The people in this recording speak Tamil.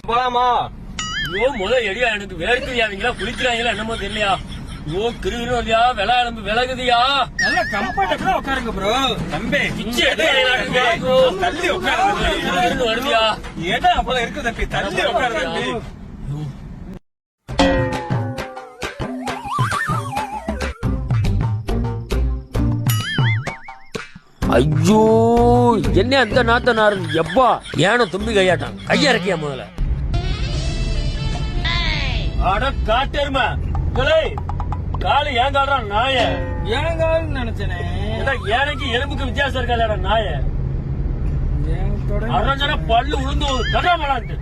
போலாமா? ஐயோ முதல் எடியா எனக்கு வேர்க்குதியாவீங்களா குளிக்கிறாங்களா என்னமோ தெரியலையா? ஐயோ கிருகிரு இல்லையா விலை எலும்பு விலகுதியா? நல்ல கம்ஃபர்டபுளா உட்காருங்க ப்ரோ. தம்பி பிச்சு எடுத்து தள்ளி உட்காருங்க. வருதியா? இடம் அப்பதான் இருக்கு தம்பி, தள்ளி உட்காருங்க தம்பி. ஐயோ என்ன அந்த நாத்தனாரு எப்பா ஏன தும்பி கையாட்டான் கையா இருக்கியா முதல்ல அட காட்டேருமா காலு ஏன் காடுறான் நாய ஏன் கால் நினைச்சனே எனக்கு எலும்புக்கு வித்தியாசம் இருக்காளா நாய அரைஞ்சனா பல்லு உளுந்து கடாமலான்ட்டு